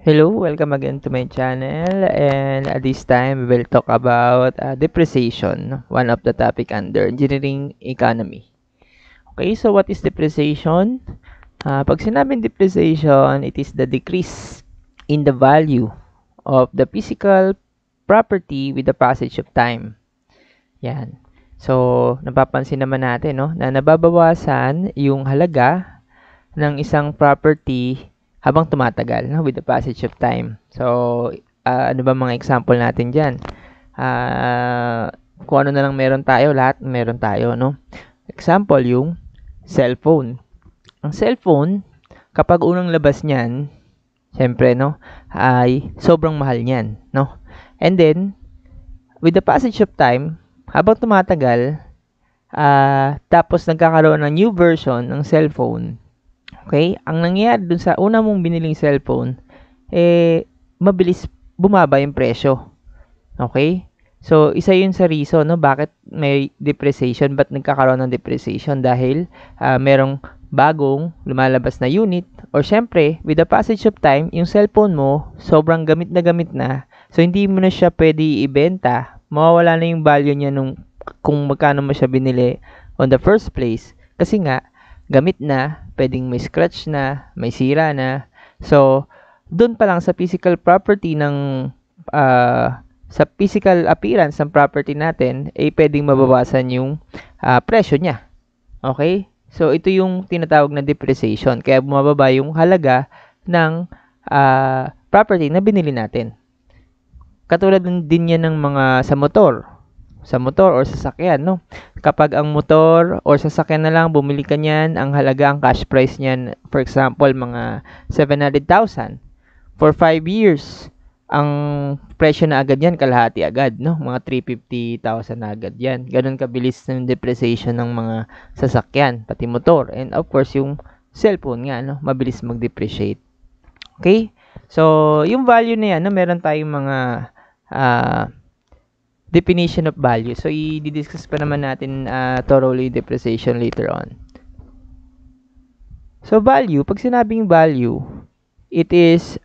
Hello, welcome again to my channel, and at this time we will talk about depreciation, one of the topic under engineering economy. Okay, so what is depreciation? Pag sinabing depreciation, it is the decrease in the value of the physical property with the passage of time. Yan. So, napapansin naman natin, no, na nababawasan yung halaga ng isang property habang tumatagal, no, with the passage of time. So, ano ba mga example natin dyan? Kung ano na lang meron tayo, lahat meron tayo, no? Example, yung cellphone. Ang cellphone, kapag unang labas niyan, syempre, no, ay sobrang mahal niyan, no? And then, with the passage of time, habang tumatagal, tapos nagkakaroon ng new version ng cellphone. Okay? Ang nangyayari dun sa una mong biniling cellphone, mabilis bumaba yung presyo. Okay? So, isa yun sa reason, no, bakit may depreciation, ba't nagkakaroon ng depreciation? Dahil merong bagong lumalabas na unit, or syempre, with the passage of time, yung cellphone mo, sobrang gamit na, so hindi mo na siya pwede ibenta, mawawala na yung value niya kung magkano mo siya binili on the first place. Kasi nga, gamit na, pwedeng may scratch na, may sira na. So, doon pa lang sa physical property sa physical appearance ng property natin, pwedeng mabawasan yung presyo niya. Okay? So, ito yung tinatawag na depreciation. Kaya bumababa yung halaga ng property na binili natin. Katulad din yan ng mga sa motor or sasakyan, no? Kapag ang motor or sasakyan na lang, bumili ka niyan, ang halaga, ang cash price niyan, for example, mga 700,000. For 5 years, ang presyo na agad yan, kalahati agad, no? Mga 350,000 na agad yan. Ganun kabilis ng depreciation ng mga sasakyan, pati motor. And of course, yung cellphone nga, no? Mabilis mag-depreciate. Okay? So, yung value na yan, no? Meron tayong mga definition of value. So, i-discuss pa naman natin thoroughly depreciation later on. So, value, pag sinabing value, it is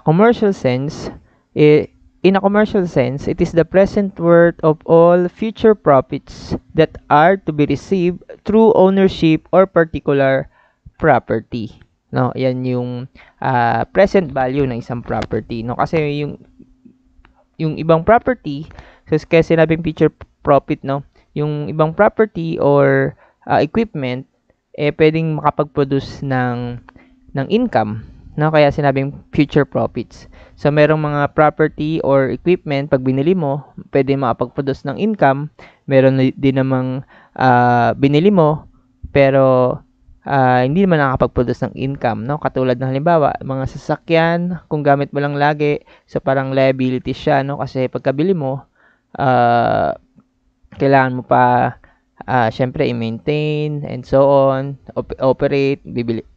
commercial sense. In a commercial sense, it is the present worth of all future profits that are to be received through ownership or particular property. No, yan yung present value ng isang property. No, kasi yung ibang property, so kaya sinabing future profit, no, yung ibang property or equipment, pwedeng makapag-produce ng income, no, kaya sinabing future profits. So merong mga property or equipment, pag binili mo, pwede makapag-produce ng income. Meron din namang binili mo pero hindi naman nakakapag-produce ng income, no? Katulad ng halimbawa, mga sasakyan, kung gamit mo lang lagi, so parang liability siya, no? Kasi pagkabili mo, kailangan mo pa syempre i-maintain and so on, operate,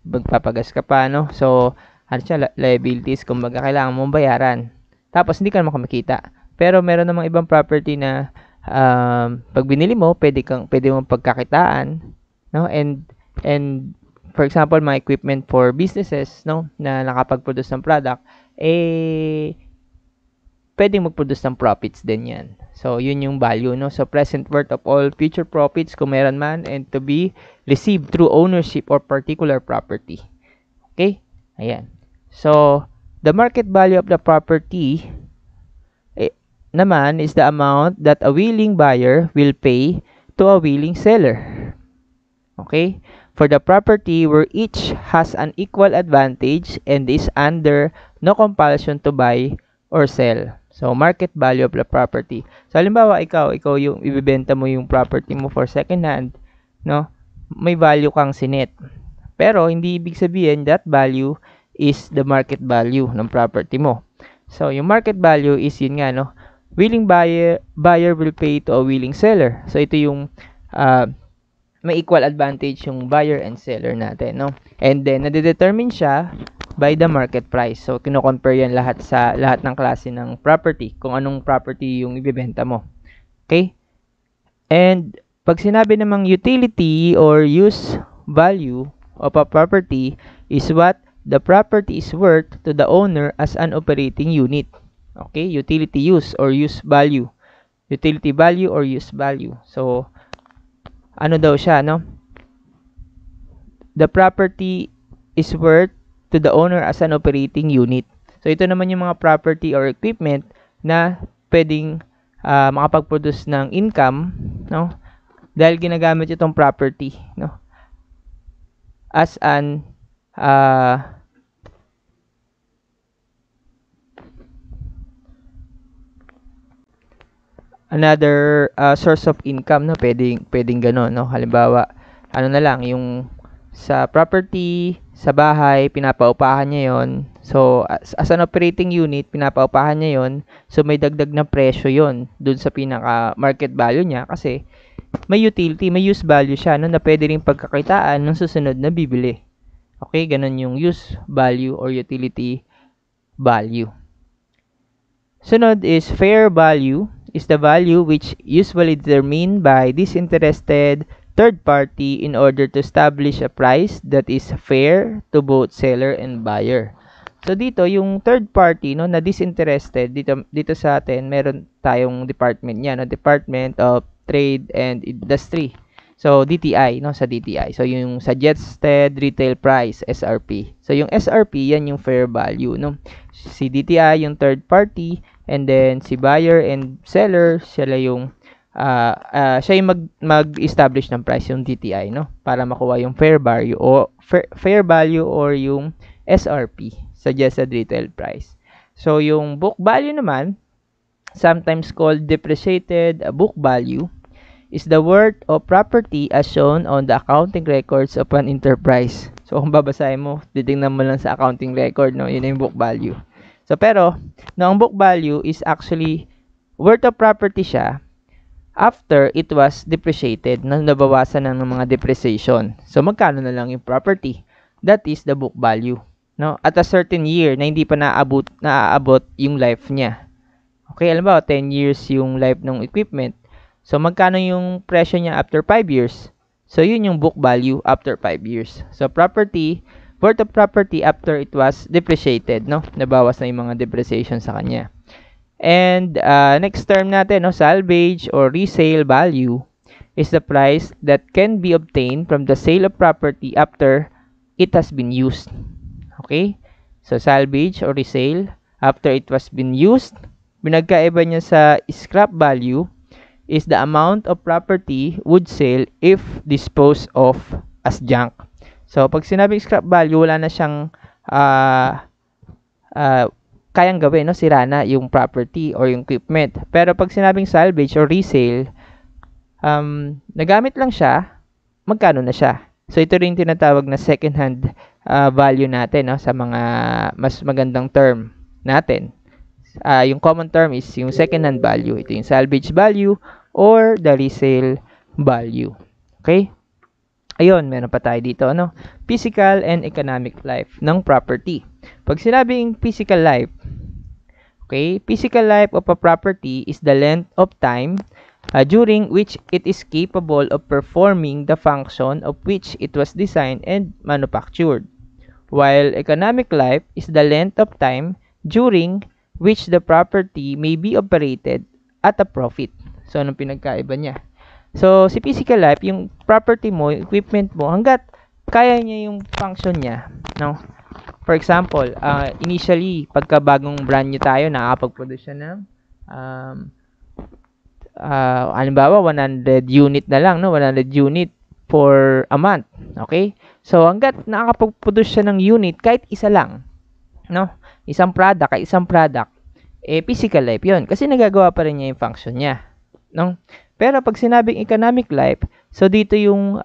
magpapagas ka pa, no? So, ano siya, liabilities, kumbaga kailangan mong bayaran. Tapos, hindi ka naman kumikita. Pero, meron namang ibang property na pag binili mo, pwede mong pagkakitaan, no? And for example, mga equipment for businesses, no, na nakapag-produce ng product, pwedeng mag-produce ng profits din yan. So, yun yung value, no? So, present worth of all future profits, kung meron man, and to be received through ownership or particular property. Okay? Ayan. So, the market value of the property naman is the amount that a willing buyer will pay to a willing seller. Okay? For the property where each has an equal advantage and is under no compulsion to buy or sell. So, market value of the property. So, halimbawa, ikaw yung ibibenta mo yung property mo for second hand, no? May value kang sinet. Pero, hindi ibig sabihin that value is the market value ng property mo. So, yung market value is yun nga, no? Willing buyer will pay to a willing seller. So, ito yung may equal advantage yung buyer and seller natin, no? And then, nade-determine siya by the market price. So, kino-compare yan lahat ng klase ng property, kung anong property yung ibebenta mo. Okay? And, pag sinabi namang utility or use value of a property is what the property is worth to the owner as an operating unit. Okay, utility use or use value. Utility value or use value. So, ano daw siya, no? The property is worth to the owner as an operating unit. So, ito naman yung mga property or equipment na pwedeng makapag-produce ng income, no? Dahil ginagamit itong property, no? As an another source of income, no? Pwedeng gano'n, no? Halimbawa, ano na lang, yung sa property, sa bahay, pinapaupahan niya yon. So, as an operating unit, pinapaupahan niya yon. So, may dagdag na presyo yon dun sa pinaka market value niya kasi may utility, may use value siya, no, na pwede rin pagkakitaan ng susunod na bibili. Okay, ganun yung use value or utility value. Sunod is fair value is the value which usually determined by disinterested third party in order to establish a price that is fair to both seller and buyer. So dito yung third party, no, na disinterested, dito sa atin meron tayong department niya, no, Department of Trade and Industry. So DTI, no, sa DTI. So yung suggested retail price, SRP. So yung SRP, yan yung fair value, no. Si DTI yung third party, and then si buyer and seller, sila yung siya yung mag-establish ng price, yung DTI, no, para makuha yung fair value o fair value or yung SRP, suggested retail price. So yung book value naman, sometimes called depreciated book value, is the worth of property as shown on the accounting records of an enterprise. So kung babasahin mo, titingnan mo lang sa accounting record, no, yun yung book value. So pero, no, ang book value is actually worth of property siya after it was depreciated, na nabawasan ng mga depreciation. So magkano na lang yung property? That is the book value, no? At a certain year na hindi pa naaabot yung life niya. Okay, alam ba, 10 years yung life ng equipment. So magkano yung presyo niya after 5 years? So yun yung book value after 5 years. So property, worth of property after it was depreciated, no? Nabawas na yung mga depreciation sa kanya. And next term natin, no, salvage or resale value is the price that can be obtained from the sale of property after it has been used. Okay? So salvage or resale after it was been used. Pinagkaiba niya sa scrap value is the amount of property would sell if disposed of as junk. So pag sinabing scrap value, wala na siyang kayang gawin, no, sira na yung property or yung equipment. Pero pag sinabing salvage or resale, nagamit lang siya, magkano na siya. So ito rin tinatawag na second hand value natin, no, sa mga mas magandang term natin. Yung common term is yung second hand value. Ito yung salvage value or the resale value. Okay? Ayun, meron pa tayo dito, ano? Physical and economic life ng property. Pag sinabing physical life, okay, physical life of a property is the length of time during which it is capable of performing the function of which it was designed and manufactured. While economic life is the length of time during which the property may be operated at a profit. So, anong pinagkaiba niya? So, si physical life, yung property mo, equipment mo, hanggat kaya niya yung function niya, no? For example, initially, pagka bagong brand new tayo, nakakapag-produce siya ng, halimbawa, 100 unit na lang, no? 100 unit for a month, okay? So, hanggat nakakapag-produce siya ng unit, kahit isa lang, no? Isang product, kahit isang product, physical life yun. Kasi nagagawa pa rin niya yung function niya, no? Pero pag sinabing economic life, so dito yung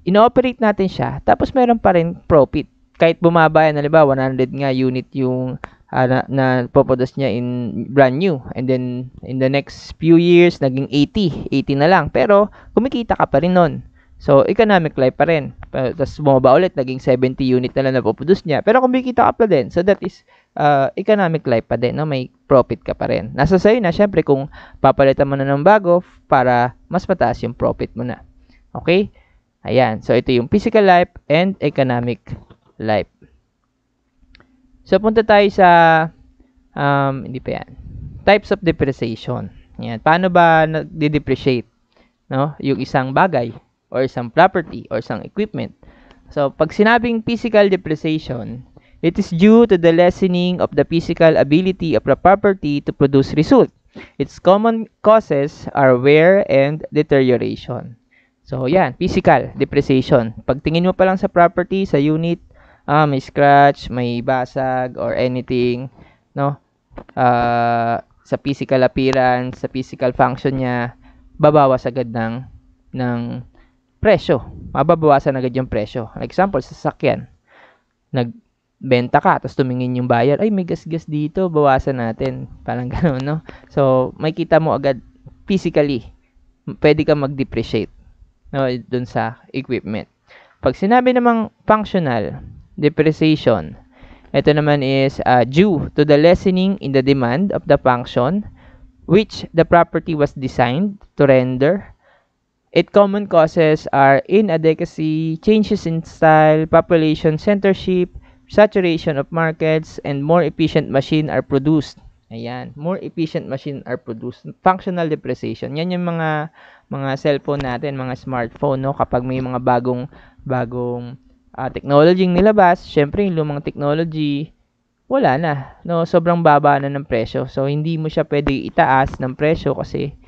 ino-operate natin siya, tapos meron pa rin profit. Kahit bumaba yan, halimbawa 100 nga unit yung na poproduce niya in brand new. And then, in the next few years, naging 80 na lang. Pero, kumikita ka pa rin nun. So, economic life pa rin. Tapos, bumaba ulit, naging 70 unit na lang na poproduce niya. Pero, kumikita ka pa din. So, that is economic life pa din, no? May profit ka pa rin. Nasa sa'yo na, syempre, kung papalitan mo na ng bago para mas mataas yung profit mo na. Okay? Ayan. So, ito yung physical life and economic life. So, punta tayo sa, hindi pa yan. Types of depreciation. Yan. Paano ba nag-depreciate, no? Yung isang bagay, or isang property, or isang equipment. So, pag sinabing physical depreciation, it is due to the lessening of the physical ability of the property to produce result. Its common causes are wear and deterioration. So, yan, physical depreciation. Pagtingin mo pa lang sa property, sa unit, may scratch, may basag, or anything, no? Sa physical appearance, sa physical function niya, babawas agad ng presyo. Mababawasan agad yung presyo. Example, sa sasakyan. Nagbenta ka, tapos tumingin yung buyer, ay, may gas-gas dito, bawasan natin. Parang gano'n, no? So, may kita mo agad, physically, pwede ka mag-depreciate, no, dun sa equipment. Pag sinabi namang functional depreciation, ito naman is due to the lessening in the demand of the function which the property was designed to render. Its common causes are inadequacy, changes in style, population censorship, saturation of markets, and more efficient machine are produced. Ayan, more efficient machine are produced. Functional depreciation. Yan yung mga cellphone natin, mga smartphone, no? Kapag may mga bagong technology nilabas, syempre yung lumang technology, wala na, no? Sobrang baba na ng presyo. So, hindi mo siya pwede itaas ng presyo kasi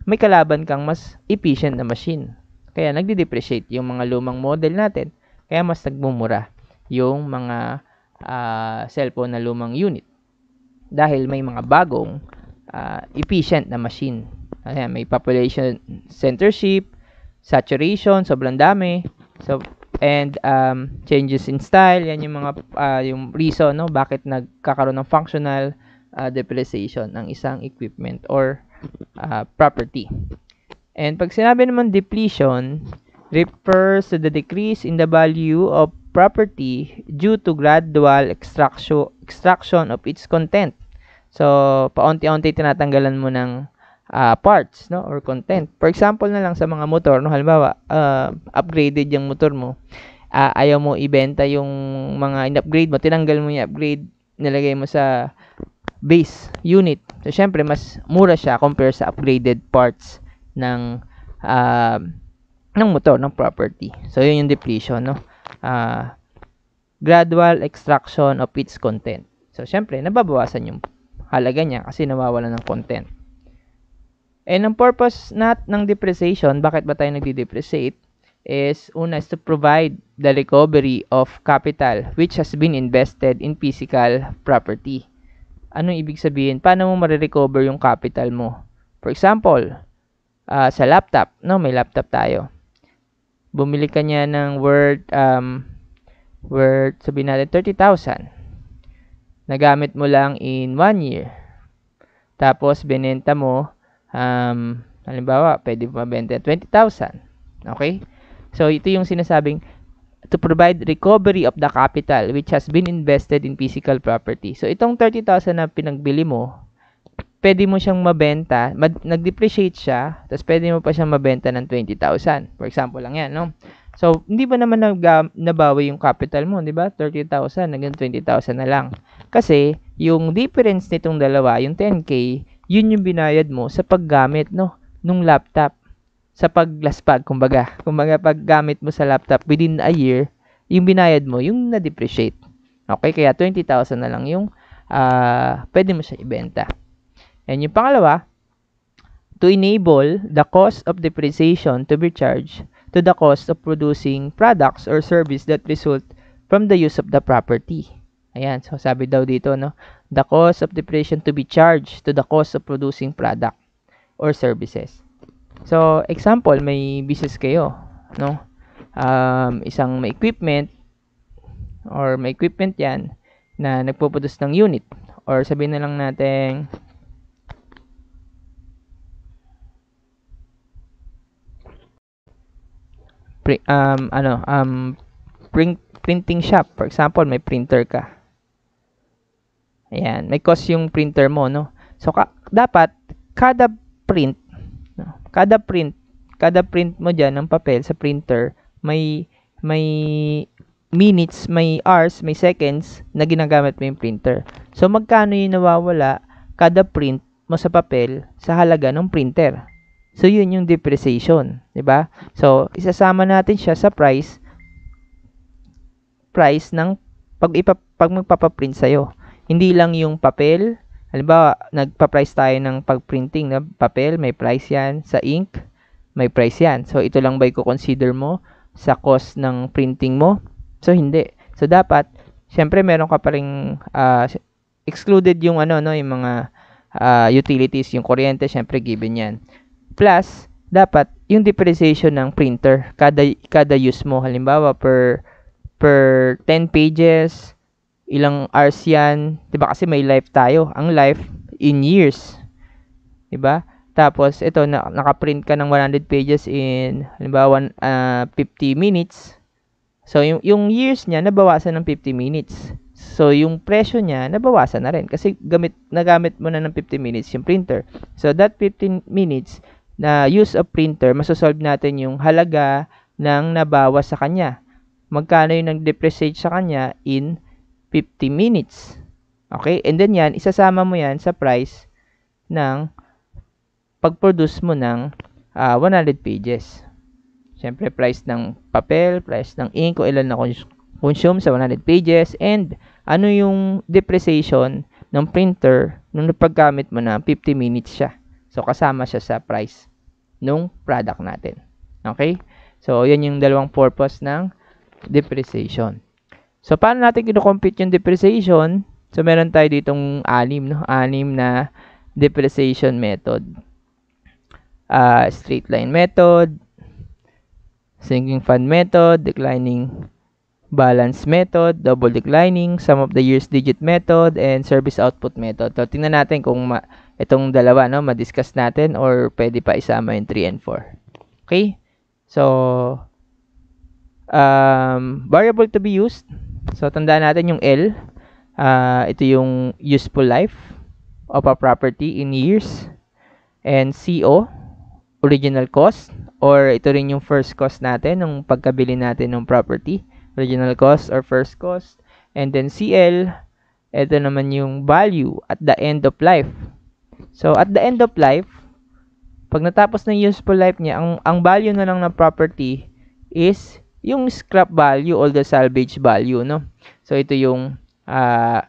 may kalaban kang mas efficient na machine. Kaya nagde-depreciate yung mga lumang model natin. Kaya mas nagmumura yung mga cellphone na lumang unit. Dahil may mga bagong efficient na machine. Ayan, may population censorship, saturation, sobrang dami. So, and changes in style, yan yung mga yung reason, no, bakit nagkakaroon ng functional depreciation ng isang equipment or property. And pag sinabi naman depletion, refers to the decrease in the value of property due to gradual extraction of its content. So, paunti-unti tinatanggalan mo ng parts, no, or content. For example na lang sa mga motor, no, halimbawa, upgraded yung motor mo, ayaw mo ibenta yung mga in-upgrade mo, tinanggal mo yung upgrade, nilagay mo sa base unit. So, syempre, mas mura siya compare sa upgraded parts ng motor, ng property. So, yun yung depletion, no? Gradual extraction of its content. So, syempre, nababawasan yung halaga niya kasi nawawala ng content. And ang purpose ng depreciation, bakit ba tayo nagdi-depreciate, is una is to provide the recovery of capital which has been invested in physical property. Anong ibig sabihin? Paano mo ma-recover yung capital mo? For example, sa laptop, no, may laptop tayo. Bumili ka niya ng worth sabihin natin 30,000. Nagamit mo lang in 1 year. Tapos binenta mo, halimbawa, pwede mo mabenta 20,000. Okay? So ito yung sinasabing to provide recovery of the capital which has been invested in physical property. So itong 30,000 na pinagbili mo, pwede mo siyang mabenta, nag-depreciate siya, tapos pwede mo pa siyang mabenta ng 20,000. For example lang yan, no? So, hindi ba naman nabawi yung capital mo, di ba? 30,000, naging 20,000 na lang. Kasi, yung difference nitong dalawa, yung 10K, yun yung binayad mo sa paggamit, no, nung laptop. Sa paglaspag, kumbaga. Kumbaga, paggamit mo sa laptop within a year, yung binayad mo, yung na-depreciate. Okay? Kaya 20,000 na lang yung pwede mo siya ibenta. And yung pangalawa, to enable the cost of depreciation to be charged to the cost of producing products or service that result from the use of the property. Ayan, so sabi daw dito, no, the cost of depreciation to be charged to the cost of producing product or services. So, example, may business kayo, no? Isang may equipment or may equipment yan na nagpo-produce ng unit or sabihin na lang natin printing shop. For example, may printer ka. Ayan, may cost yung printer mo, no? So, dapat, kada print mo dyan ng papel sa printer, may minutes, may hours, may seconds na ginagamit mo yung printer. So, magkano yung nawawala kada print mo sa papel sa halaga ng printer. So, yun yung depreciation. Diba? So, isasama natin siya sa price ng pag magpapaprint sa'yo. Hindi lang yung papel. Halimbawa, nagpa-price tayo ng pag-printing na papel, may price yan. Sa ink, may price yan. So, ito lang ba i-consider mo sa cost ng printing mo? So, hindi. So, dapat, syempre, meron ka pa rin excluded yung yung mga utilities, yung kuryente, syempre, given yan. Plus, dapat, yung depreciation ng printer, kada use mo. Halimbawa, per 10 pages, ilang hours yan, 'di ba? Kasi may life tayo. Ang life in years. 'Di ba? Tapos ito naka-print ka ng 100 pages in halimbawa 50 minutes. So yung years niya nabawasan ng 50 minutes. So yung presyo niya nabawasan na rin kasi nagamit mo na ng 50 minutes yung printer. So that 15 minutes na use of printer, masosolve natin yung halaga ng nabawas sa kanya. Magkano yung nag-depreciate sa kanya in 50 minutes. Okay? And then yan, isasama mo yan sa price ng pag-produce mo ng 100 pages. Siyempre, price ng papel, price ng ink, kung ilan na consume sa 100 pages, and ano yung depreciation ng printer nung napaggamit mo na 50 minutes siya. So, kasama siya sa price nung product natin. Okay? So, yan yung dalawang purpose ng depreciation. So, paano natin kino-compute yung depreciation? So, meron tayo ditong 6 na depreciation method. Straight line method, sinking fund method, declining balance method, double declining, sum of the years digit method, and service output method. So, tingnan natin kung itong dalawa, ma-discuss natin or pwede pa isama yung 3 and 4. Okay? So, variable to be used. So, tandaan natin yung L. Ito yung useful life of a property in years. And CO, original cost. Or ito rin yung first cost natin nung pagkabili natin ng property. Original cost or first cost. And then CL, ito naman yung value at the end of life. So, at the end of life, pag natapos na yung useful life niya, ang value na lang ng property is yung scrap value or the salvage value, no? So, ito yung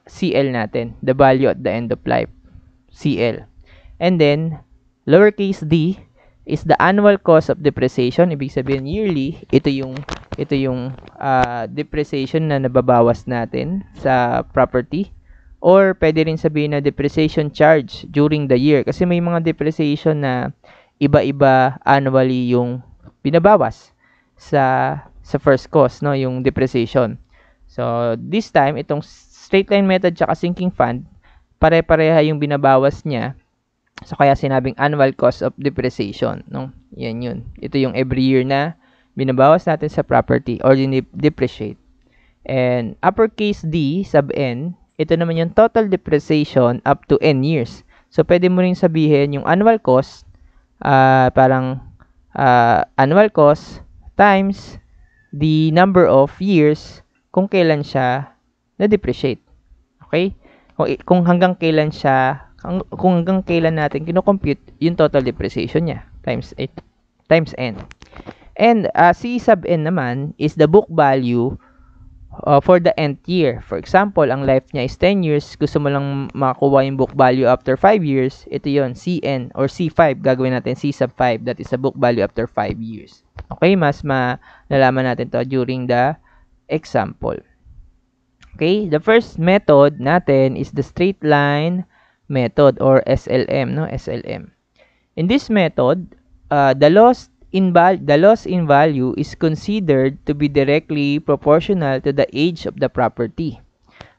CL natin, the value at the end of life, CL. And then, lowercase d is the annual cost of depreciation, ibig sabihin yearly, ito yung depreciation na nababawas natin sa property. Or, pwede rin sabihin na depreciation charge during the year. Kasi may mga depreciation na iba-iba annually yung binabawas sa first cost, no, yung depreciation. So, this time, itong straight line method tsaka sinking fund, pare-pareha yung binabawas niya. So, kaya sinabing annual cost of depreciation, no? Yan yun. Ito yung every year na binabawas natin sa property or depreciate. And uppercase D sub N, ito naman yung total depreciation up to N years. So, pwede mo rin sabihin yung annual cost, annual cost times the number of years kung kailan siya na-depreciate. Okay? Kung hanggang kailan natin kino-compute yung total depreciation niya times N. And C sub N naman is the book value for the nth year. For example, ang life niya is 10 years. Gusto mo lang makakuha yung book value after 5 years. Ito yon CN or C5. Gagawin natin C sub 5. That is the book value after 5 years. Okay, mas malalaman natin to during the example. Okay, the first method natin is the straight line method or SLM, no? SLM. In this method, the loss in value is considered to be directly proportional to the age of the property.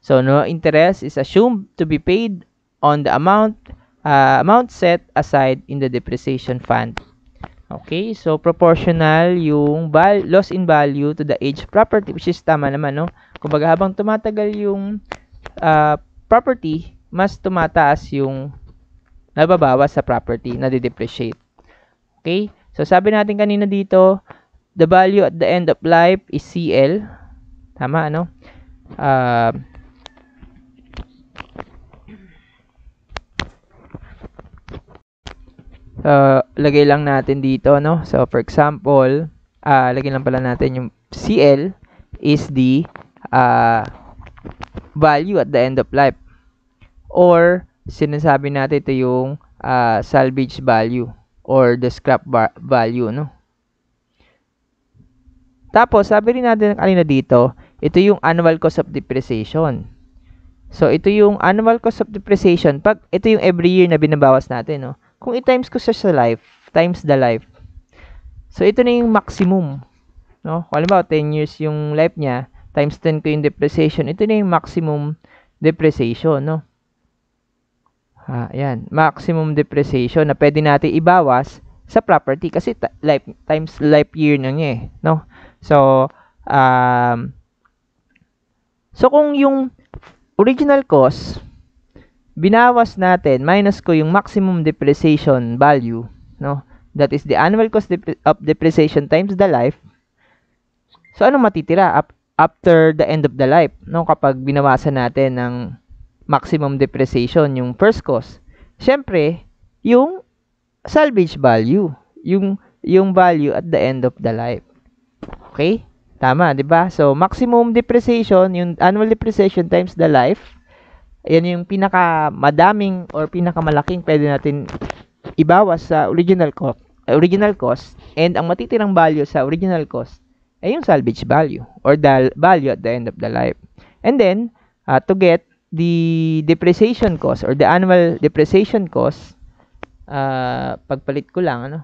So, no interest is assumed to be paid on the amount set aside in the depreciation fund. Okay, so proportional yung loss in value to the age property, which is tama naman, no? Kumbaga habang tumatagal yung property, mas tumataas yung nababawas sa property na de-depreciate. Okay? So sabi natin kanina dito, the value at the end of life is CL. Tama, ano? Uh, lagay lang natin dito, no? So, for example, lagay lang pala natin yung CL is the value at the end of life. Or, sinasabi natin ito yung salvage value or the scrap value, no? Tapos, sabi rin natin kanina dito, ito yung annual cost of depreciation. So, ito yung annual cost of depreciation. Pag ito yung every year na binabawas natin, no? Kung i-times ko siya sa life, times the life. So, ito na yung maximum. No? Kung halimbawa, 10 years yung life niya, times 10 ko yung depreciation, ito na yung maximum depreciation, no? Ayan. Maximum depreciation na pwede natin ibawas sa property kasi life times life year na niya eh, no? So, kung yung original cost, binawas natin, minus ko yung maximum depreciation value, no? That is the annual cost of depreciation times the life. So, ano matitira after the end of the life, no? Kapag binawasan natin ng maximum depreciation, yung first cost. Siyempre, yung salvage value, yung value at the end of the life. Okay? Tama, 'di ba? So, maximum depreciation, yung annual depreciation times the life, yan yung pinakamadaming or pinakamalaking pwede natin ibawas sa original cost, and ang matitirang value sa original cost ay yung salvage value or the value at the end of the life. And then, to get the depreciation cost or the annual depreciation cost, pagpalit ko lang, ano?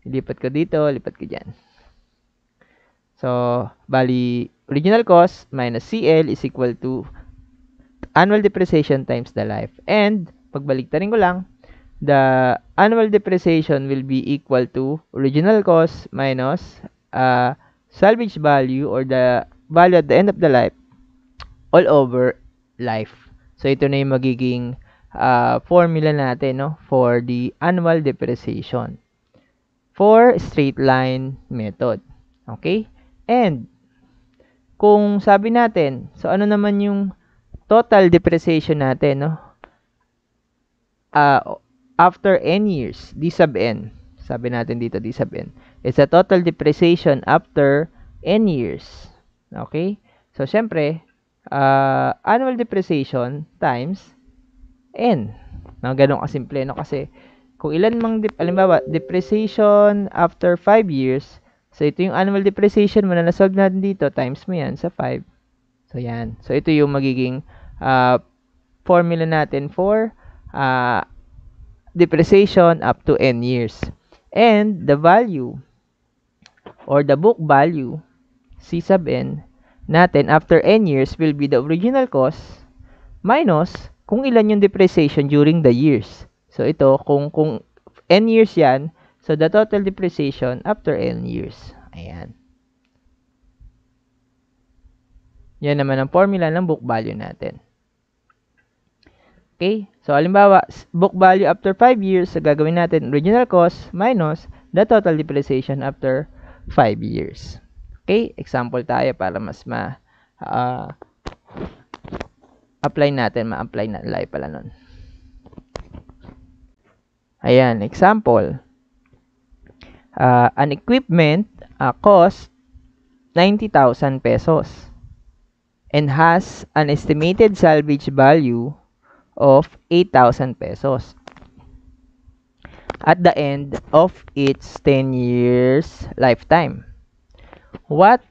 Lipat ko dito, lipat ko dyan. So, bali, original cost minus CL is equal to annual depreciation times the life. And, pagbaliktarin ko lang, the annual depreciation will be equal to original cost minus salvage value or the value at the end of the life all over life. So, ito na yung magiging formula natin, no, for the annual depreciation for straight line method. Okay? And, kung sabi natin, so ano naman yung total depreciation natin, no? After n years, d sub n. Sabi natin dito, d sub n. It's a total depreciation after n years. Okay? So, syempre, annual depreciation times n. No, ganun kasimple, no? Kasi, kung ilan mang, alimbawa, depreciation after 5 years, so ito yung annual depreciation mo na nasolve natin dito, times mo yan sa 5. So, yan. So, ito yung magiging formula natin for depreciation up to n years. And the value or the book value, C sub n, natin after n years will be the original cost minus kung ilan yung depreciation during the years. So, ito, kung n years yan, so the total depreciation after n years. Ayan. Yan naman ang formula ng book value natin. Okay? So, halimbawa, book value after 5 years, so gagawin natin original cost minus the total depreciation after 5 years. Okay? Example tayo para mas apply natin, ma-apply na live pala nun. Ayan, example. An equipment cost 90,000 pesos and has an estimated salvage value of 8,000 pesos at the end of its 10 years lifetime. What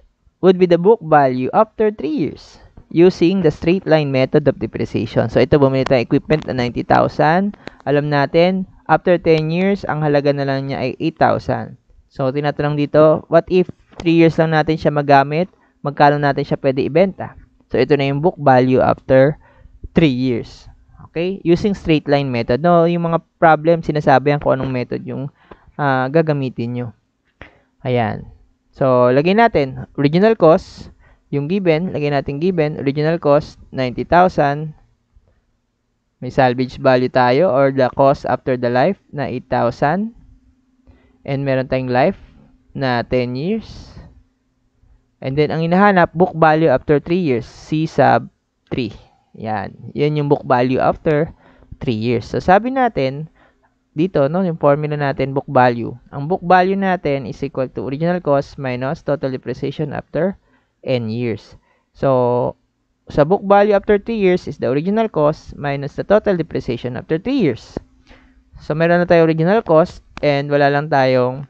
would be the book value after 3 years using the straight line method of depreciation? So, ito, bumili tayo equipment na 90,000. Alam natin, after 10 years, ang halaga na lang niya ay 8,000. So, tinatanong dito, what if 3 years lang natin siya magamit? Magkano natin siya pwede ibenta? So, ito na yung book value after 3 years. Okay? Using straight line method. No, yung mga problem, sinasabi kung anong method yung gagamitin nyo. Ayan. So, lagay natin, original cost, yung given, lagay natin given, original cost, 90,000. May salvage value tayo or the cost after the life na 8,000. And meron tayong life na 10 years. And then, ang hinahanap, book value after 3 years. C sub 3. Yan. Yan yung book value after 3 years. So, sabi natin, dito, no, yung formula natin, book value. Ang book value natin is equal to original cost minus total depreciation after n years. So, sa book value after 3 years is the original cost minus the total depreciation after 3 years. So, meron na tayo original cost and wala lang tayong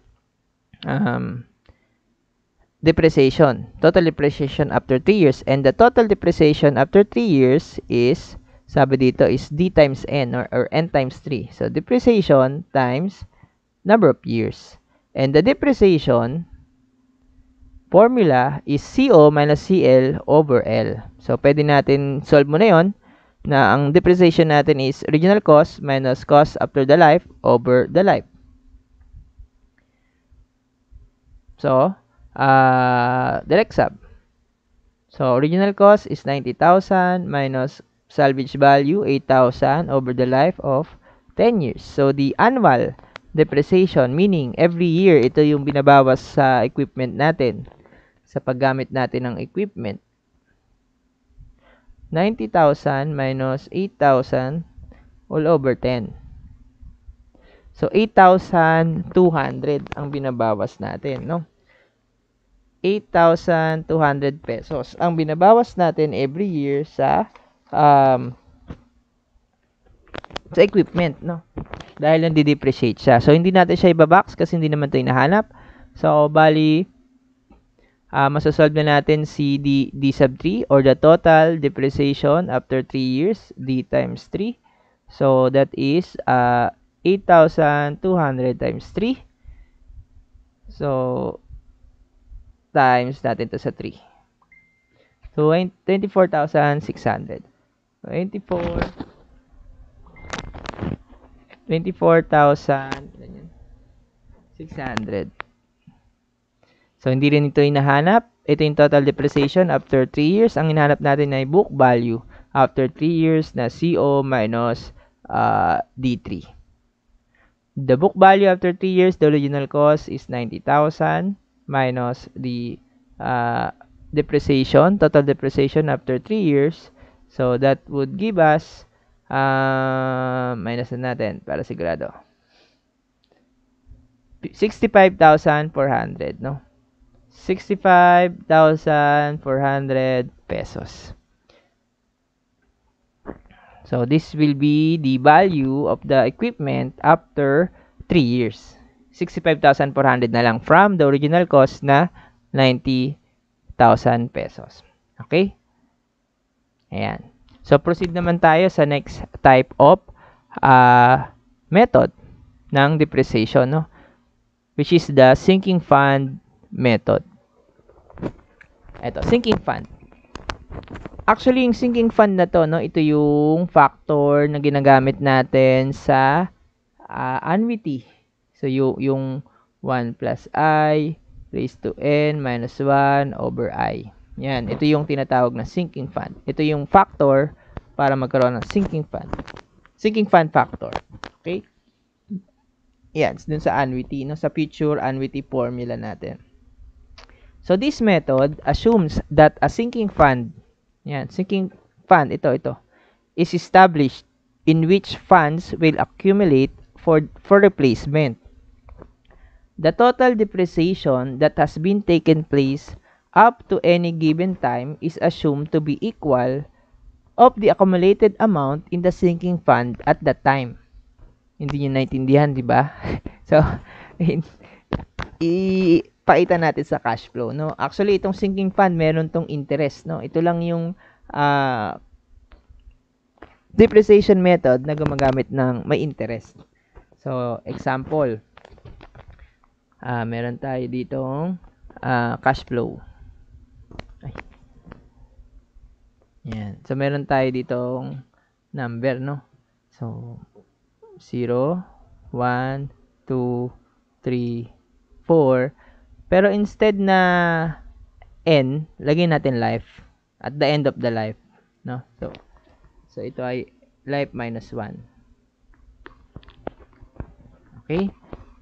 depreciation. Total depreciation after 3 years. And the total depreciation after 3 years is, sabi dito, is D times N or N times 3. So, depreciation times number of years. And the depreciation formula is CO minus CL over L. So, pwede natin solve mo na yon na ang depreciation natin is original cost minus cost after the life over the life. So, direct sub. So, original cost is 90,000 minus salvage value 8,000 over the life of 10 years. So, the annual depreciation, meaning every year, ito yung binabawas sa equipment natin, sa paggamit natin ng equipment. 90,000 minus 8,000 all over 10. So, 8,200 ang binabawas natin, no? 8,200 pesos ang binabawas natin every year sa equipment, no? Dahil nandi-depreciate siya. So, hindi natin siya ibabox kasi hindi naman ito hinahanap. So, bali, masasolve na natin si D sub 3 or the total depreciation after 3 years, D times 3. So, that is 8,200 times 3. So, times natin to sa 3. So, 24,600. 24,600. So, hindi rin ito hinahanap. Ito yung total depreciation after 3 years. Ang hinahanap natin ay book value after 3 years na CO minus D3. The book value after 3 years, the original cost is 90,000 minus the depreciation, total depreciation after 3 years. So, that would give us, minus na natin para sigurado. 65,400, no? 65,400 pesos. So, this will be the value of the equipment after 3 years. 65,400 na lang from the original cost na 90,000 pesos. Okay? Ayan. So, proceed naman tayo sa next type of method ng depreciation, no? Which is the sinking fund method. Ito, sinking fund. Actually, yung sinking fund na to, no, ito yung factor na ginagamit natin sa annuity. So, yung 1 plus I raised to n minus 1 over I. Yan, ito yung tinatawag na sinking fund. Ito yung factor para magkaroon ng sinking fund. Sinking fund factor. Okay? Yan, dun sa annuity, no, sa future annuity formula natin. So, this method assumes that a sinking fund, yan, sinking fund, ito, is established in which funds will accumulate for replacement. The total depreciation that has been taken place up to any given time is assumed to be equal of the accumulated amount in the sinking fund at that time. Hindi nyo naintindihan, di ba? So, ipakita natin sa cash flow, no? Actually, itong sinking fund, meron tong interest, no? Ito lang yung depreciation method na gumagamit ng may interest. So, example, meron tayo ditong cash flow. Yan. So, meron tayo ditong number, no? So, 0, 1, 2, 3, 4. Pero instead na n, lagyan natin life at the end of the life, no? So ito ay life minus 1. Okay?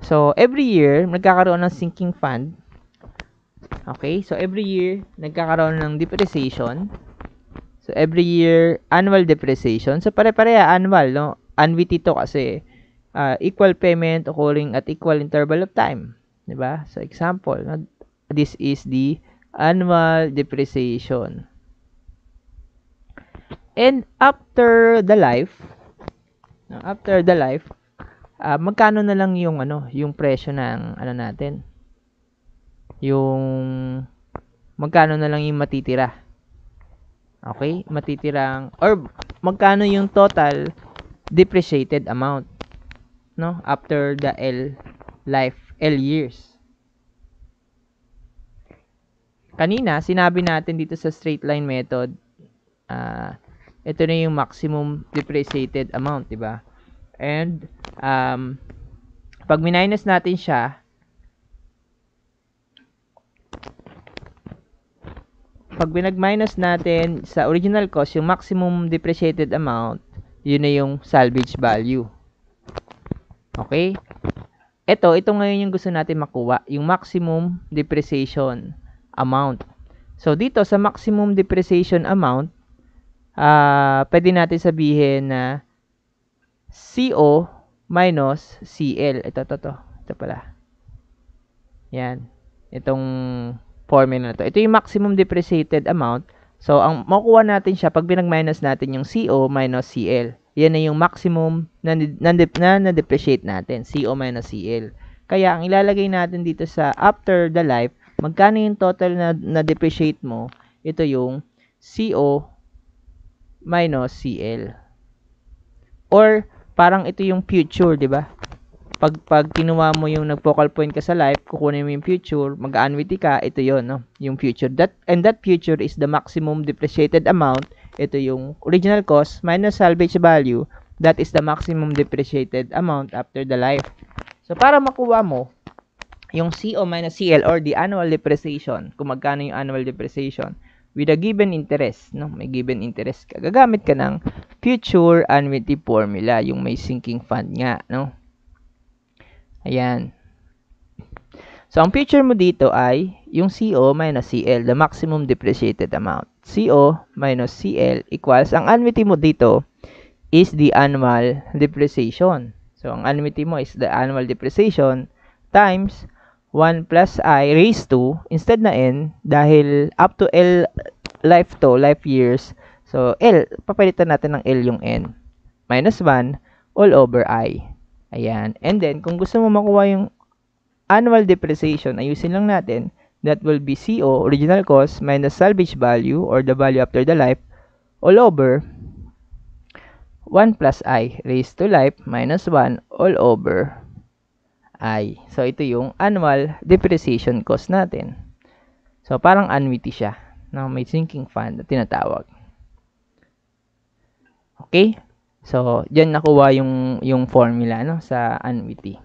So every year nagkakaroon ng sinking fund Okay? So, every year, nagkakaroon ng depreciation. So, every year, annual depreciation. So, pare-pareha, annual, no? Annuity to kasi equal payment occurring at equal interval of time. Diba? So, example, no? This is the annual depreciation. And after the life, magkano na lang yung yung presyo ng natin? Yung magkano na lang yung matitira? Okay? Matitirang or magkano yung total depreciated amount, no? After the L years. Kanina, sinabi natin dito sa straight line method, ito na yung maximum depreciated amount, di ba? And, pag minus natin siya, pag binag-minus natin sa original cost, yung maximum depreciated amount, yun na yung salvage value. Okay? Ito ngayon yung gusto natin makuha, yung maximum depreciation amount. So, dito sa maximum depreciation amount, pwede natin sabihin na CO minus CL. Ito pala. Yan. Itong formula na to. Ito yung maximum depreciated amount. So, ang makukuha natin siya pag binag-minus natin yung CO minus CL. Yan na yung maximum na depreciate natin. CO minus CL. Kaya, ang ilalagay natin dito sa after the life, magkano yung total na depreciate mo? Ito yung CO minus CL. Or, parang ito yung future, di ba? Pag kinuha mo yung nag-focal point ka sa life, kukunin mo yung future, mag-annuity ka, ito yon, no? Yung future. That future is the maximum depreciated amount. Ito yung original cost minus salvage value. That is the maximum depreciated amount after the life. So, para makuha mo yung CO minus CL or the annual depreciation, kung magkano yung annual depreciation, with a given interest, no? May given interest ka. Gagamit ka ng future annuity formula, yung may sinking fund nga, no? Ayan. So, ang future mo dito ay yung CO minus CL, the maximum depreciated amount. CO minus CL equals, ang annuity mo dito is the annual depreciation. So, ang annuity mo is the annual depreciation times 1 plus I raised to, instead na N, dahil up to L life years, so L, papalitan natin ng L yung N, minus 1 all over I. Ayan. And then, kung gusto mo makuha yung annual depreciation, ayusin lang natin, that will be CO, original cost, minus salvage value, or the value after the life, all over 1 plus I raised to life, minus 1 all over I. So, ito yung annual depreciation cost natin. So, parang annuity siya. No? May sinking fund na tinatawag. Okay? So, dyan nakuha yung formula, no, sa annuity.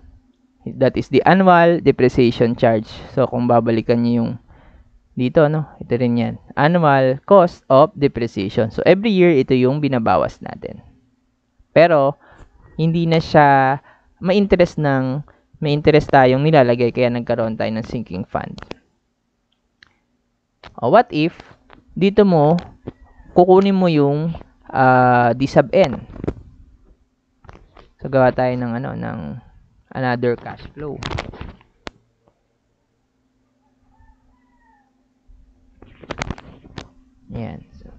That is the annual depreciation charge. So, kung babalikan nyo yung dito, no, ito rin yan. Annual cost of depreciation. So, every year, ito yung binabawas natin. Pero, hindi na siya may interest tayong nilalagay kaya nagkaroon tayo ng sinking fund. O, what if dito mo kukunin mo yung D sub N. So, gawa tayo ng ng another cash flow. Yan. So,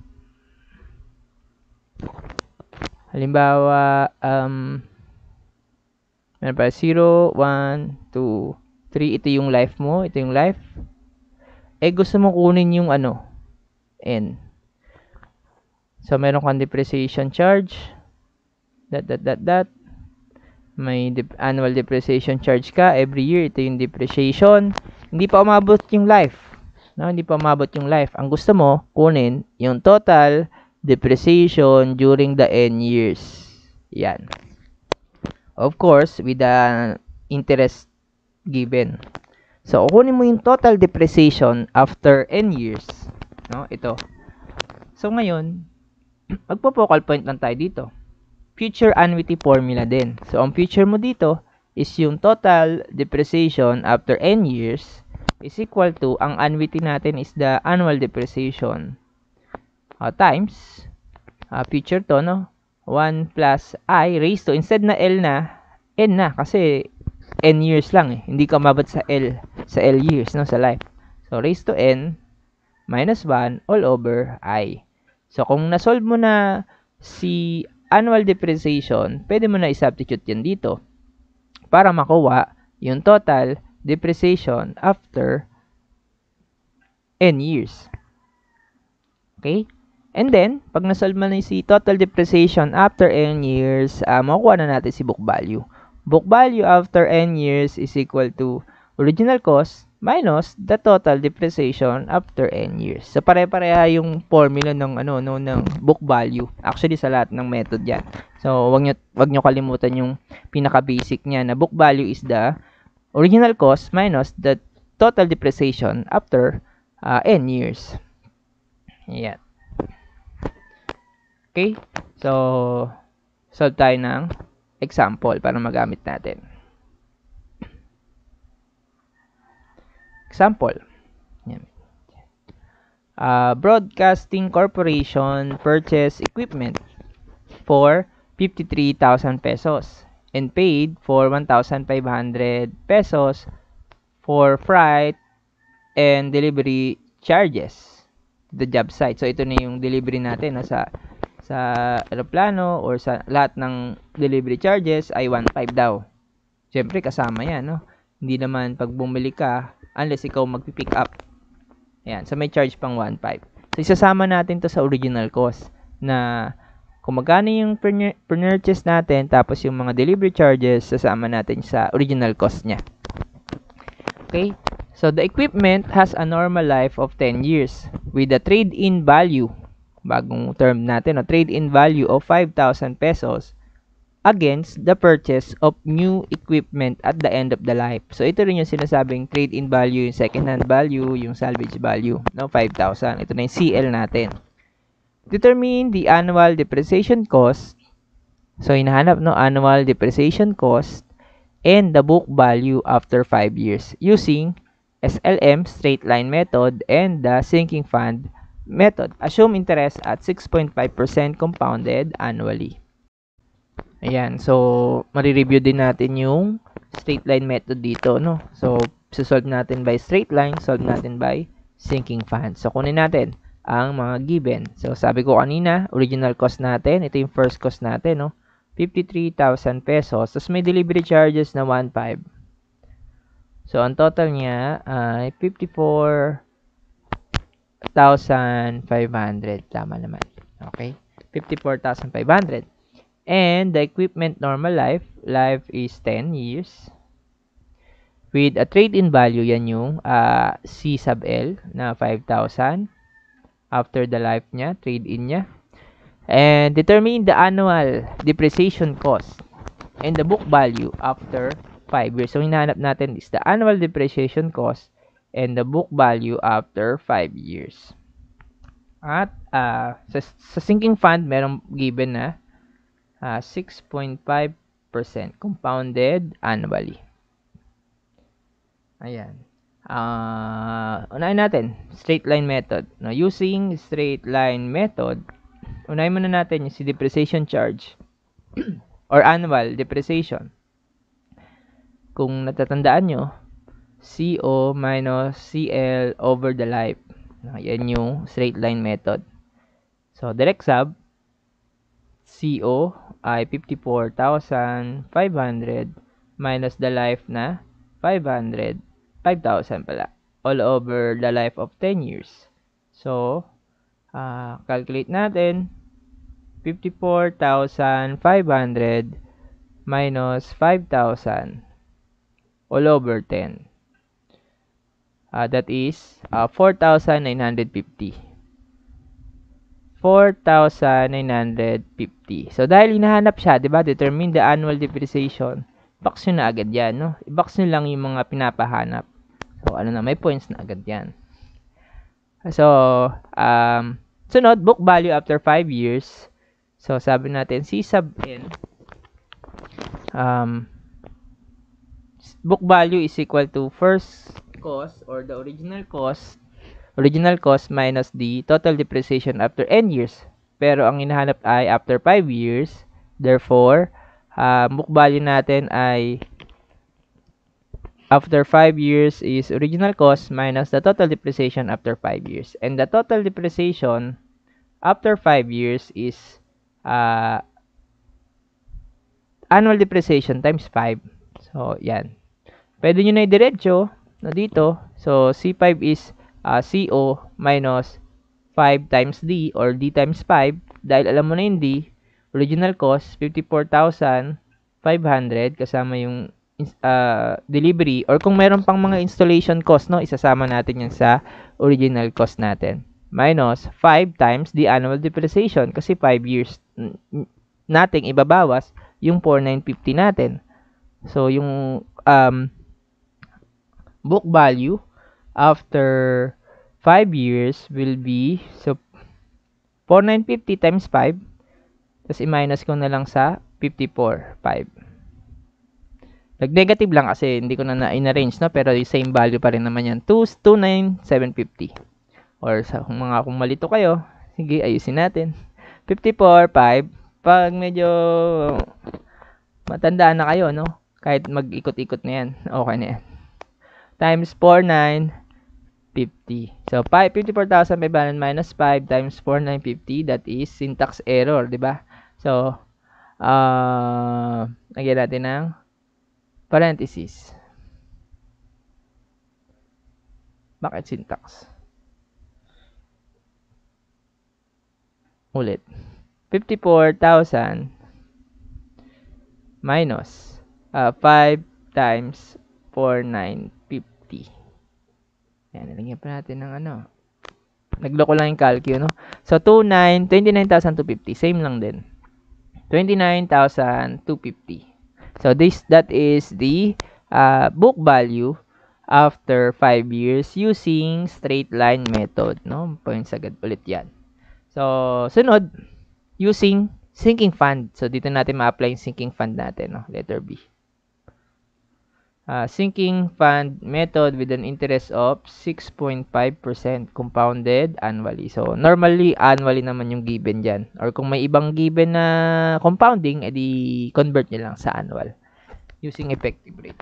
halimbawa, meron pa 0, 1, 2, 3. Ito yung life mo. Ito yung life. Gusto mo kunin yung N. So, meron kang depreciation charge. May annual depreciation charge ka. Every year, ito yung depreciation. Hindi pa umabot yung life. No? Hindi pa umabot yung life. Ang gusto mo, kunin yung total depreciation during the N years. Yan. Of course, with the interest given. So, kunin mo yung total depreciation after N years. No? Ito. So, ngayon, magpo-focal point lang tayo dito. Future annuity formula din. So, ang future mo dito is yung total depreciation after N years is equal to, ang annuity natin is the annual depreciation times future to, no? 1 plus I raised to, instead na L na, N na, kasi N years lang eh. Hindi ka umabot sa L years, no? Sa life. So, raised to N minus 1 all over I. So, kung nasolve mo na si annual depreciation, pwede mo na i-substitute yan dito para makuha yung total depreciation after N years. Okay? And then, pag nasolve mo na si total depreciation after N years, makukuha na natin si book value. Book value after N years is equal to original cost minus the total depreciation after N years. So, pare-pareha yung formula ng, ng book value. Actually, sa lahat ng method yan. So, wag nyo kalimutan yung pinaka-basic niya na book value is the original cost minus the total depreciation after N years. Yan. Okay? So, solve tayo ng example para magamit natin. Example. Yan. Broadcasting Corporation purchased equipment for 53,000 pesos and paid for 1,500 pesos for freight and delivery charges to the job site. So, ito na yung delivery natin sa aeroplano or sa lahat ng delivery charges ay 1.5 daw. Siyempre, kasama yan, no? Hindi naman pag bumili ka, unless ikaw magpipick up. Ayan, so may charge pang 1.5. So, isasama natin to sa original cost na kung magkano yung purchase natin, tapos yung mga delivery charges, sasama natin sa original cost niya. Okay? So, the equipment has a normal life of 10 years with a trade-in value, bagong term natin, trade-in value of 5,000 pesos against the purchase of new equipment at the end of the life. So, ito rin yung sinasabing trade-in value, yung second-hand value, yung salvage value, 5,000. Ito na yung CL natin. Determine the annual depreciation cost. So, hinahanap, annual depreciation cost and the book value after 5 years using SLM, straight line method, and the sinking fund method. Assume interest at 6.5% compounded annually. Ayan. So, marireview din natin yung straight line method dito, no? So, solve natin by straight line, solve natin by sinking fund. So, kunin natin ang mga given. So, sabi ko kanina, original cost natin, ito yung first cost natin, no? 53,000 pesos. Tapos may delivery charges na 1.5. So, ang total niya ay 54,500. Tama naman. Okay? 54,500. And the equipment normal life is 10 years. With a trade-in value, yan yung C sub L na 5,000. After the life niya, trade-in niya. And determine the annual depreciation cost and the book value after 5 years. So, hinahanap natin is the annual depreciation cost and the book value after 5 years. At sa sinking fund, merong given na 6.5% compounded annually. Ayan. Unahin natin, straight line method. Now, using straight line method, unahin muna natin yung si depreciation charge or annual depreciation. Kung natatandaan nyo, CO minus CL over the life. Yan yung straight line method. So, direct sub, CO ay 54,500 minus the life na 5,000 pala. All over the life of 10 years. So, calculate natin. 54,500 minus 5,000 all over 10. That is 4,950. 4,950. So, dahil hinahanap siya, diba, determine the annual depreciation, box nyo na agad yan, no? I-box nyo lang yung mga pinapahanap. So, may points na agad yan. So, sunod, book value after 5 years. So, sabi natin, C sub N, book value is equal to first cost or the original cost minus the total depreciation after n years. Pero ang hinahanap ay after 5 years. Therefore, book value natin ay after 5 years is original cost minus the total depreciation after 5 years. And the total depreciation after 5 years is annual depreciation times 5. So, yan. Pwede nyo na i-diretso na dito. So, C5 is CO minus 5 times D or D times 5. Dahil alam mo na yung D, original cost, 54,500 kasama yung delivery. Or kung meron pang mga installation cost, no, isasama natin yan sa original cost natin. Minus 5 times the annual depreciation kasi 5 years nating ibabawas yung 4,950 natin. So, yung book value after 5 years will be, so, 4,950 times 5, tapos i-minus ko na lang sa 54,500. Nag-negative lang kasi hindi ko na in-arrange, no? Pero yung same value pa rin naman yan. 29,750. Or sa kung malito kayo, sige, ayusin natin. 54,500. Pag medyo matandaan na kayo, no? Kahit mag-ikot-ikot na yan, okay na yan. Times 4,950. So, 54,500 minus 5 times 4,950, that is syntax error, di ba? So, lagyan natin ng parenthesis. Bakit syntax? Ulit. 54,000 minus 5 times 4,950. Yan, nilagyan pa natin ng ano. Nagloko lang yung calcu, no? So, 29,250. Same lang din. 29,250. So, that is the book value after 5 years using straight line method, no? Points agad ulit yan. So, sunod, using sinking fund. So, dito natin ma-apply yung sinking fund natin, no? Letter B. Sinking fund method with an interest of 6.5% compounded annually. So, normally, annually naman yung given dyan. Or kung may ibang given na compounding, edi convert nyo lang sa annual using effective rate.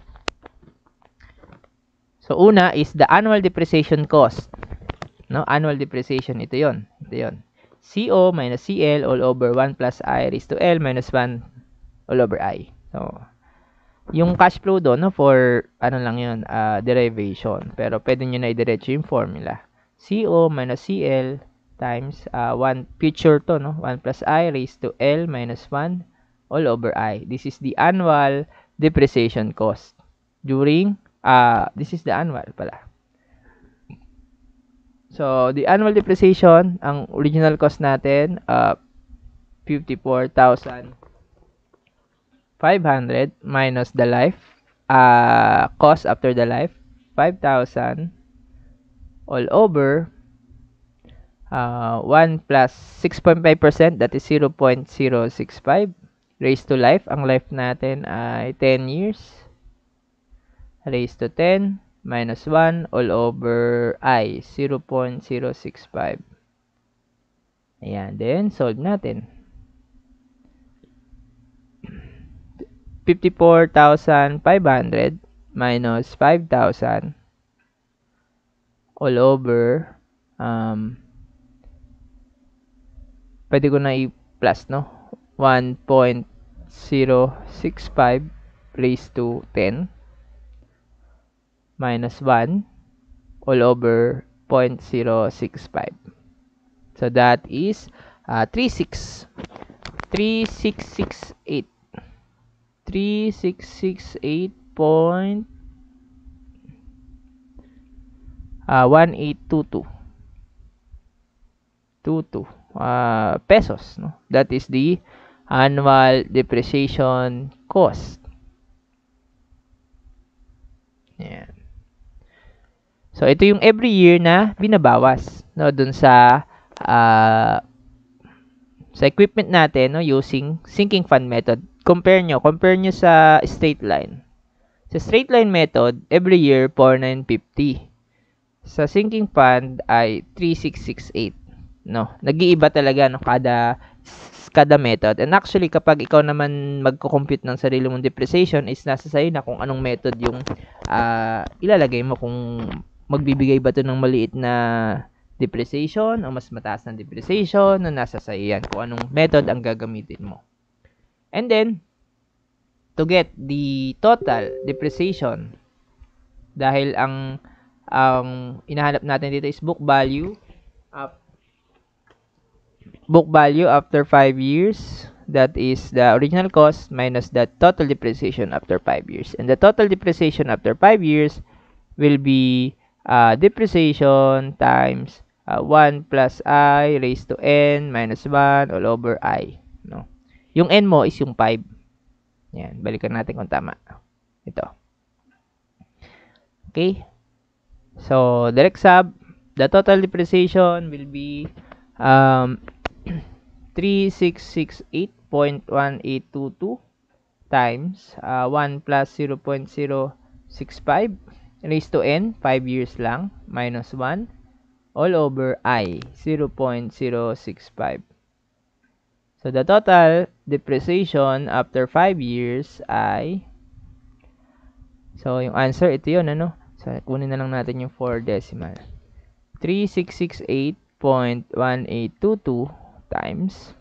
So, una is the annual depreciation cost. No? Annual depreciation, ito yon. Ito yon. CO minus CL all over 1 plus I raised to L minus 1 all over I. So, yung cash flow doon, no, for ano lang yun, derivation. Pero pwede nyo na i-diretso yung formula. CO minus CL times 1 future to, no, 1 plus I raised to L minus 1 all over I. This is the annual depreciation cost during, this is the annual pala. So, the annual depreciation, ang original cost natin, 54,500 minus the life, cost after the life, 5,000 all over 1 plus 6.5%, that is 0.065 raised to life. Ang life natin ay 10 years raised to 10 minus 1 all over I, 0.065. Ayan, then solve natin. 54,500 minus 5,000 all over, pwede ko na i-plus, no? 1.065 raised to 10 minus 1 all over 0.065. So, that is 3668. 3668.1822 pesos, no? That is the annual depreciation cost. Yan. So, ito yung every year na binabawas, no, dun sa equipment natin, no, using sinking fund method. Compare nyo sa straight line. Sa straight line method, every year, 4,950. Sa sinking fund ay 3,668. No, nag-iiba talaga no kada method. And actually kapag ikaw naman magko-compute ng sarili mong depreciation is nasa sa'yo na kung anong method yung ilalagay mo, kung magbibigay ba to ng maliit na depreciation o mas mataas na depreciation, no, nasa sa'yo yan kung anong method ang gagamitin mo. And then to get the total depreciation, dahil ang hinahanap natin dito is book value after 5 years. That is the original cost minus the total depreciation after 5 years. And the total depreciation after 5 years will be depreciation times 1 plus I raised to n minus 1 all over I. No? Yung n mo is yung 5. Yan, balikan natin kung tama. Ito. Okay? So, direct sub, the total depreciation will be 3668.1822 times 1 plus 0.065 raised to n, 5 years lang, minus 1 all over I, 0.065. So, the total depreciation after 5 years ay, so, yung answer, ito yun, ano? So, kunin na lang natin yung 4 decimal. 3668.1822 times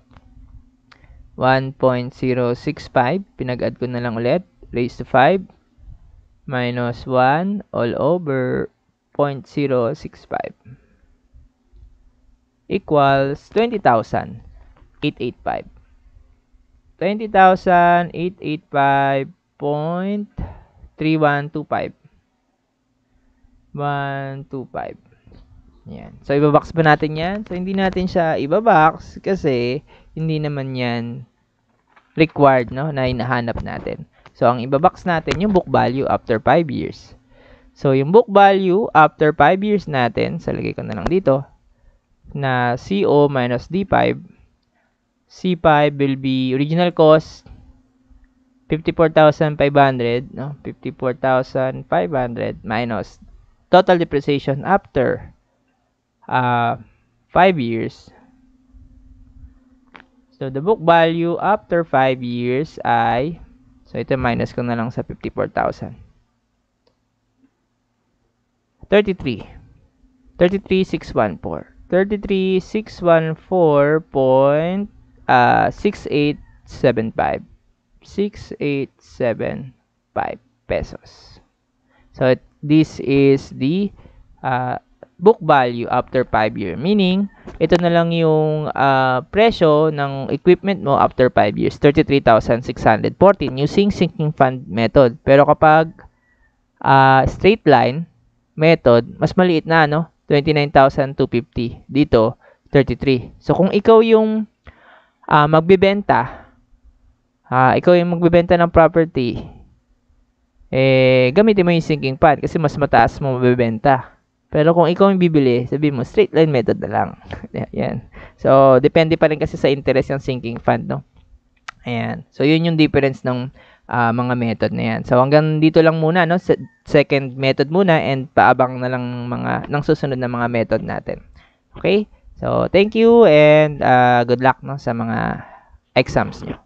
1.065, pinag-add ko na lang ulit, raised to 5, minus 1 all over 0.065 equals 20,885. 20,885.3125. 125. Yan. So, ibabox ba natin yan? So, hindi natin siya ibabox kasi hindi naman yan required, no, na hinahanap natin. So, ang ibabox natin yung book value after 5 years. So, yung book value after 5 years natin, so, lagay ko na lang dito, na CO minus D5. C5 will be original cost, 54,500, no? 54,500 minus total depreciation after 5 years. So, the book value after 5 years ay, so ito minus ko na lang sa 54,000. 33,614. 33,614.6875. 6875 pesos. So, this is the book value after 5 years. Meaning, ito na lang yung presyo ng equipment mo after 5 years. 33,614 using sinking fund method. Pero kapag straight line method, mas maliit na, no? 29,250. Dito, 33. So, kung ikaw yung magbibenta, ikaw yung magbibenta ng property, gamitin mo yung sinking fund kasi mas mataas mo mabibenta. Pero kung ikaw yung bibili, sabi mo, straight line method na lang. Yan. So, depende pa rin kasi sa interest yung sinking fund, no? Ayan. So, yun yung difference ng mga method na yan. So, hanggang dito lang muna, no? Second method muna and paabang na lang ng susunod na mga method natin. Okay? So, thank you and good luck, no, sa mga exams nyo.